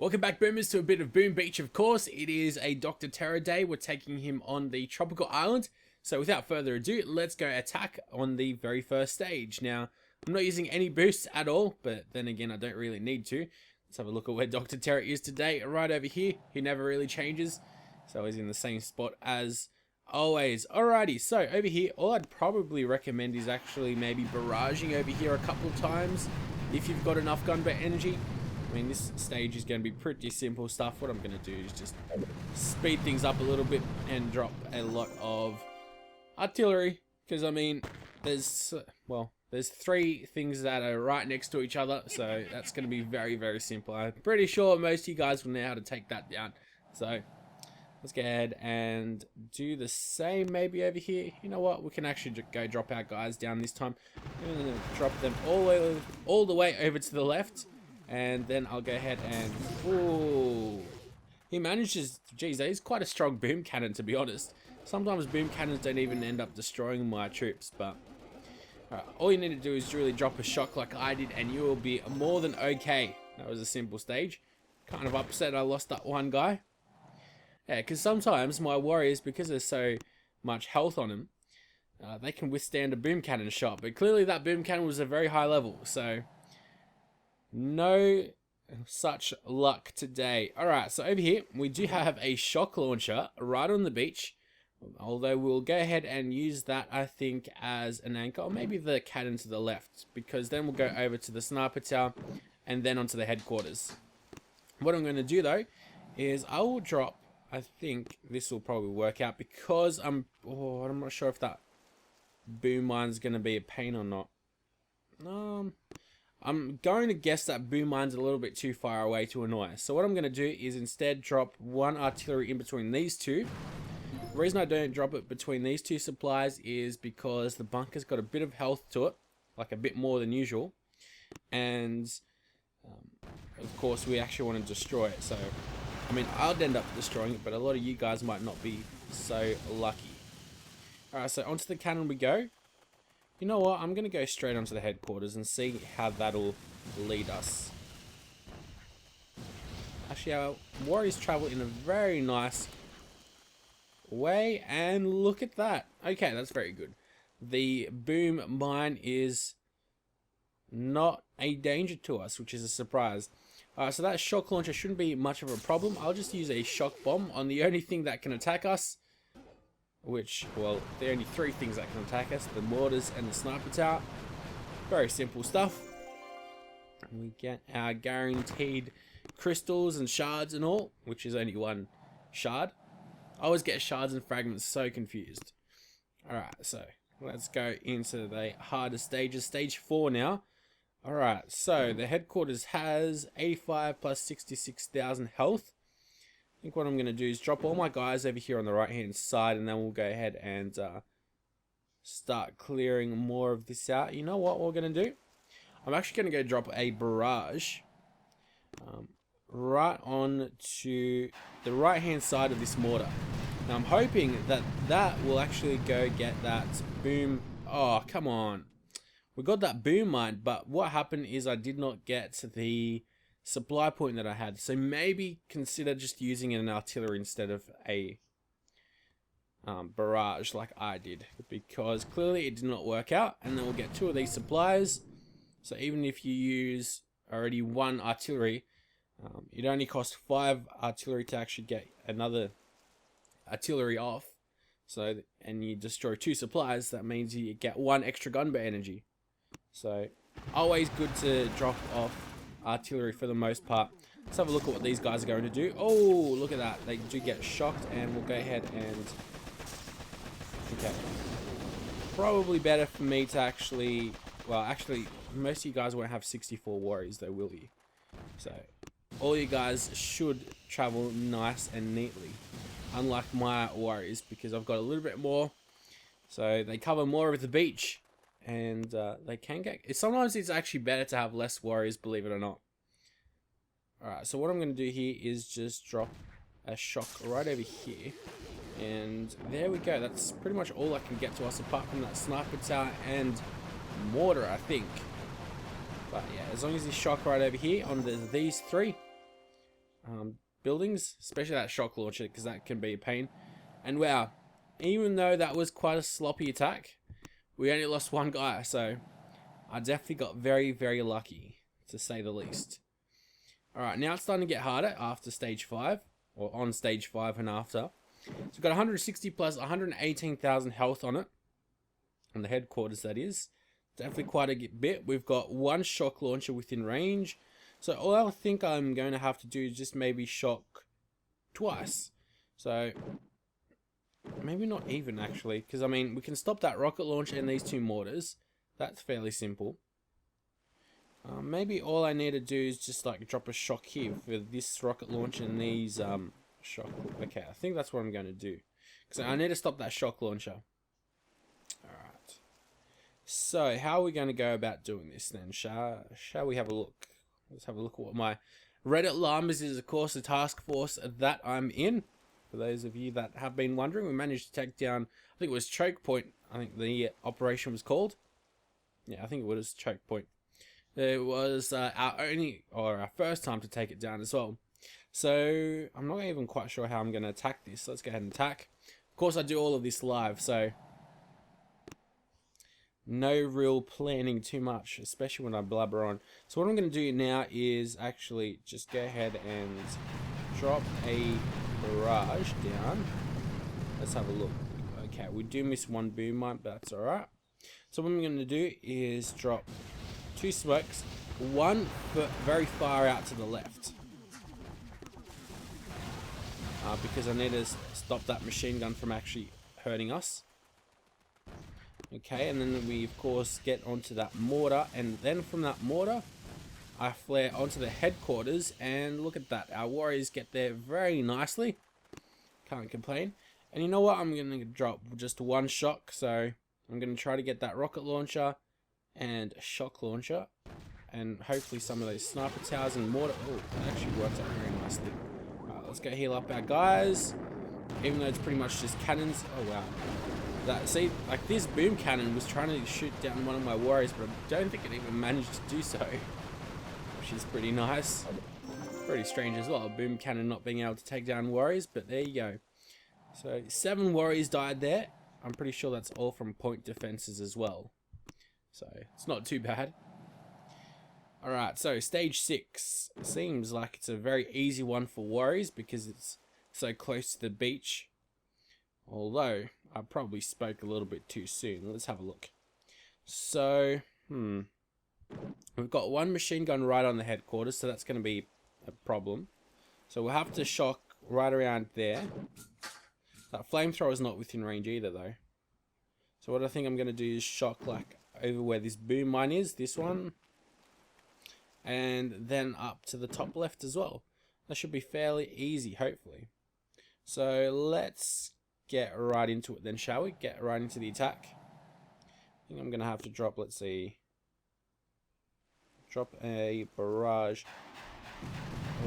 Welcome back, boomers, to a bit of Boom Beach. Of course, it is a Dr. Terror day. We're taking him on the tropical island. So without further ado, let's go attack on the very first stage. Now, I'm not using any boosts at all, but then again, I don't really need to. Let's have a look at where Dr. Terror is today. Right over here. He never really changes. So he's in the same spot as always. Alrighty, so over here, all I'd probably recommend is actually maybe barraging over here a couple of times if you've got enough gunboat energy. I mean, this stage is going to be pretty simple stuff. What I'm going to do is just speed things up a little bit and drop a lot of artillery. Because, I mean, there's three things that are right next to each other. So that's going to be very, very simple. I'm pretty sure most of you guys will know how to take that down. So let's go ahead and do the same maybe over here. You know what? We can actually go drop our guys down this time. I'm going to drop them all the way over to the left. And then I'll go ahead and... Ooh. He manages... Geez, he's quite a strong boom cannon, to be honest. Sometimes boom cannons don't even end up destroying my troops, but... all you need to do is really drop a shock like I did, and you will be more than okay. That was a simple stage. Kind of upset I lost that one guy. Yeah, because sometimes my warriors, because there's so much health on them, they can withstand a boom cannon shot. But clearly that boom cannon was a very high level, so... no such luck today. Alright, so over here we do have a shock launcher right on the beach, although we'll go ahead and use that, I think, as an anchor, or maybe the cannon to the left, because then we'll go over to the sniper tower and then onto the headquarters. What I'm going to do though is I will drop, I think this will probably work out, because I'm not sure if that boom mine's going to be a pain or not. I'm going to guess that boom mine's a little bit too far away to annoy us. So what I'm going to do is instead drop one artillery in between these two. The reason I don't drop it between these two supplies is because the bunker's got a bit of health to it, like a bit more than usual. And of course we actually want to destroy it. So, I mean, I'll end up destroying it, but a lot of you guys might not be so lucky. Alright, so onto the cannon we go. You know what, I'm going to go straight onto the headquarters and see how that'll lead us. Actually, our warriors travel in a very nice way, and look at that. Okay, that's very good. The boom mine is not a danger to us, which is a surprise. So that shock launcher shouldn't be much of a problem. I'll just use a shock bomb on the only thing that can attack us. Which, well, the only three things that can attack us, the mortars and the sniper tower. Very simple stuff. We get our guaranteed crystals and shards and all, which is only one shard. I always get shards and fragments so confused. Alright, so let's go into the harder stages. Stage 4 now. Alright, so the headquarters has 85 plus 66,000 health. I think what I'm going to do is drop all my guys over here on the right hand side, and then we'll go ahead and start clearing more of this out. You know what we're going to do? I'm actually going to go drop a barrage right on to the right hand side of this mortar. Now I'm hoping that that will actually go get that boom. Oh, come on. We got that boom mine, but what happened is I did not get the supply point that I had, so maybe consider just using an artillery instead of a barrage like I did, because clearly it did not work out. And then we'll get 2 of these supplies, so even if you use already 1 artillery, it only costs 5 artillery to actually get another artillery off. So, and you destroy 2 supplies, that means you get 1 extra gunboat energy. So always good to drop off artillery for the most part. Let's have a look at what these guys are going to do. Oh, look at that. They do get shocked, and we'll go ahead and... Okay. Probably better for me to actually... Well, actually, most of you guys won't have 64 warriors though, will you? So, all you guys should travel nice and neatly. Unlike my warriors, because I've got a little bit more. So, they cover more of the beach. And they can get... Sometimes it's actually better to have less warriors, believe it or not. Alright, so what I'm going to do here is just drop a shock right over here. And there we go. That's pretty much all that can get to us, apart from that sniper tower and mortar, I think. But yeah, as long as you shock right over here on these 3, buildings, especially that shock launcher, because that can be a pain. And wow, even though that was quite a sloppy attack, we only lost one guy, so I definitely got very, very lucky, to say the least. Alright, now it's starting to get harder after stage 5, or on stage 5 and after. So we've got 160 plus 118,000 health on it, on the headquarters that is. Definitely quite a bit. We've got one shock launcher within range. So all I think I'm going to have to do is just maybe shock twice. So maybe not even actually, because I mean we can stop that rocket launcher and these 2 mortars. That's fairly simple. Maybe all I need to do is just like drop a shock here for this rocket launcher and these shock. Okay, I think that's what I'm going to do, because I need to stop that shock launcher. Alright. So how are we going to go about doing this then? Shall we have a look? Let's have a look at what my Reddit llamas is, of course, the task force that I'm in. For those of you that have been wondering, we managed to take down, I think it was Choke Point, I think the operation was called. Yeah, I think it was Choke Point. It was our first time to take it down as well. So I'm not even quite sure how I'm going to attack this. Let's go ahead and attack. Of course, I do all of this live, so no real planning too much, especially when I blabber on. So what I'm going to do now is actually just go ahead and drop a barrage down. Let's have a look. Okay, we do miss one boom mine, but that's alright. So what I'm going to do is drop 2 smokes, one very far out to the left. Because I need to stop that machine gun from actually hurting us. Okay, and then we of course get onto that mortar, and then from that mortar I flare onto the headquarters, and look at that, our warriors get there very nicely. Can't complain. And you know what, I'm going to drop just 1 shock, so I'm going to try to get that rocket launcher and a shock launcher, and hopefully some of those sniper towers and mortar. Oh, that actually worked out very nicely. Alright, let's go heal up our guys, even though it's pretty much just cannons. Oh wow, that, see, like this boom cannon was trying to shoot down one of my warriors, but I don't think it even managed to do so, which is pretty nice. Pretty strange as well, a boom cannon not being able to take down warriors, but there you go. So 7 warriors died there. I'm pretty sure that's all from point defenses as well, so it's not too bad. Alright, so stage 6 seems like it's a very easy one for warriors because it's so close to the beach, although I probably spoke a little bit too soon. Let's have a look. So we've got 1 machine gun right on the headquarters, so that's going to be a problem. So we'll have to shock right around there. That flamethrower is not within range either though. So what I think I'm going to do is shock like over where this boom mine is, this one, and then up to the top left as well. That should be fairly easy, hopefully. So let's get right into it then, shall we? Get right into the attack. I think I'm going to have to drop, let's see, drop a barrage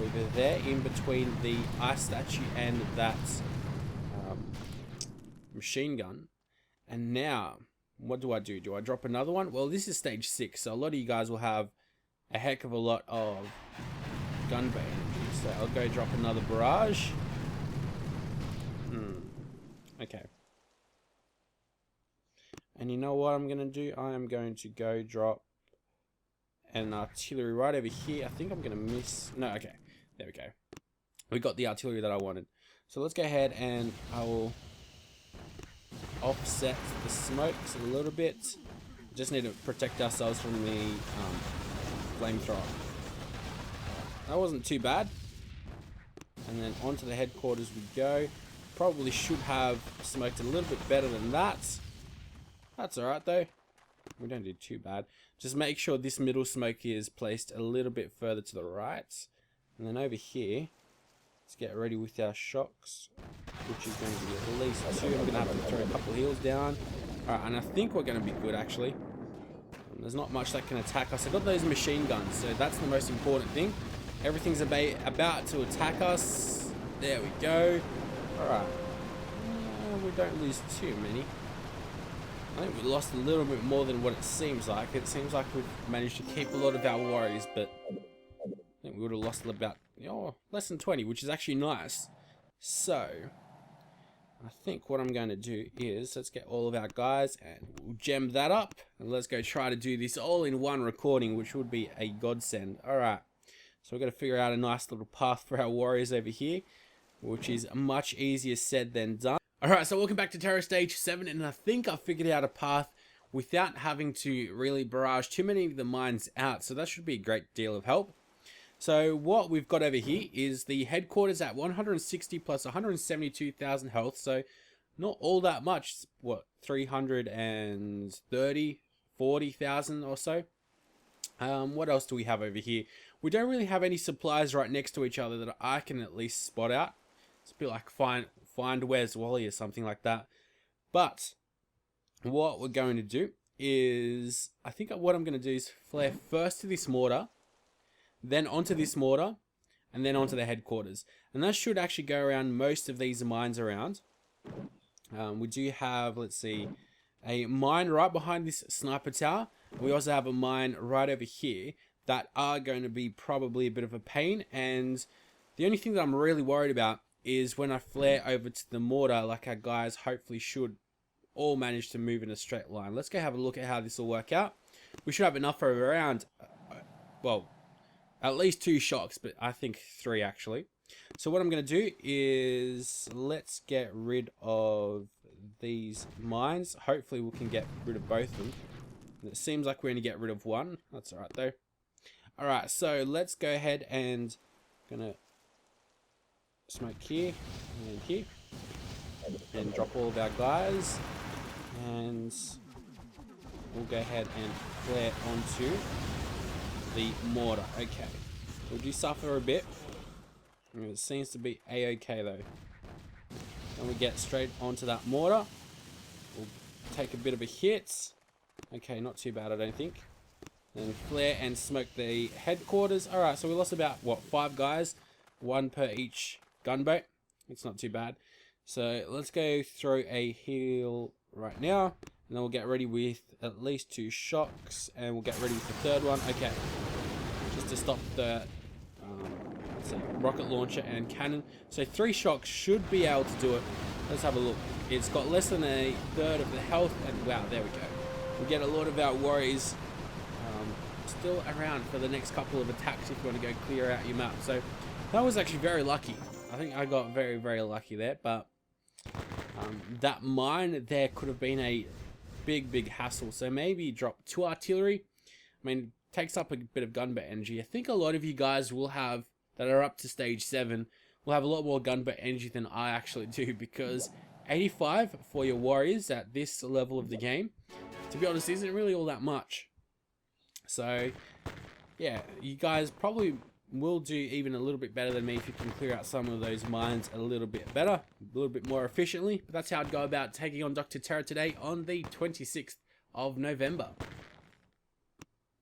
over there in between the ice statue and that machine gun. And now what do? Do I drop another one? Well, this is stage 6, so a lot of you guys will have a heck of a lot of gunboat energy, so I'll go drop another barrage. Okay, and you know what I'm gonna do? I am going to go drop an artillery right over here. I think I'm gonna miss. No, okay, there we go. We got the artillery that I wanted. So let's go ahead and I will offset the smokes a little bit. Just need to protect ourselves from the flamethrower. That wasn't too bad. And then onto the headquarters we go. Probably should have smoked a little bit better than that. That's alright though. We don't do too bad. Just make sure this middle smoke is placed a little bit further to the right. And then over here, let's get ready with our shocks, which is going to be at least 2. I'm going to have to throw a couple heals down. Alright, and I think we're going to be good actually. There's not much that can attack us. I've got those machine guns, so that's the most important thing. Everything's about to attack us. There we go. Alright. We don't lose too many. I think we lost a little bit more than what it seems like. It seems like we've managed to keep a lot of our warriors, but I think we would have lost about less than 20, which is actually nice. So I think what I'm going to do is let's get all of our guys and we'll gem that up, and let's go try to do this all in one recording, which would be a godsend. Alright, so we're going to figure out a nice little path for our warriors over here, which is much easier said than done. Alright, so welcome back to Terror Stage 7, and I think I figured out a path without having to really barrage too many of the mines out, so that should be a great deal of help. So what we've got over here is the headquarters at 160 plus 172,000 health, so not all that much. It's, what, 330, 40,000 or so. What else do we have over here? We don't really have any supplies right next to each other that I can at least spot out. It's a bit like find where's Wally or something like that. But what we're going to do is, I think what I'm going to do is flare first to this mortar, then onto this mortar, and then onto the headquarters. And that should actually go around most of these mines around. We do have, let's see, a mine right behind this sniper tower. We also have a mine right over here that are going to be probably a bit of a pain. And the only thing that I'm really worried about is when I flare over to the mortar, like our guys hopefully should all manage to move in a straight line. Let's go have a look at how this will work out. We should have enough for around, well, at least 2 shocks, but I think 3 actually. So what I'm going to do is let's get rid of these mines. Hopefully we can get rid of both of them. And it seems like we're going to get rid of one. That's alright though. Alright, so let's go ahead and gonna smoke here and here. And drop all of our guys. And we'll go ahead and flare onto the mortar. Okay, we do suffer a bit. It seems to be a-okay though. And we get straight onto that mortar. We'll take a bit of a hit. Okay, not too bad I don't think. Then flare and smoke the headquarters. Alright, so we lost about, what, 5 guys? 1 per each gunboat. It's not too bad. So let's go throw a heal right now. And then we'll get ready with at least 2 shocks, and we'll get ready with the 3rd one. Okay, just to stop the rocket launcher and cannon. So 3 shocks should be able to do it. Let's have a look. It's got less than a third of the health, and wow, there we go. We get a lot of our warriors still around for the next couple of attacks if you want to go clear out your map. So that was actually very lucky. I think I got very, very lucky there, but that mine there could have been a big hassle. So maybe drop 2 artillery. I mean, it takes up a bit of gunboat energy. I think a lot of you guys will have, that are up to stage 7, will have a lot more gunboat energy than I actually do, because 85 for your warriors at this level of the game, to be honest, isn't really all that much. So yeah, you guys probably will do even a little bit better than me if you can clear out some of those mines a little bit better, a little bit more efficiently. But that's how I'd go about taking on Dr. Terror today on the 26th of November.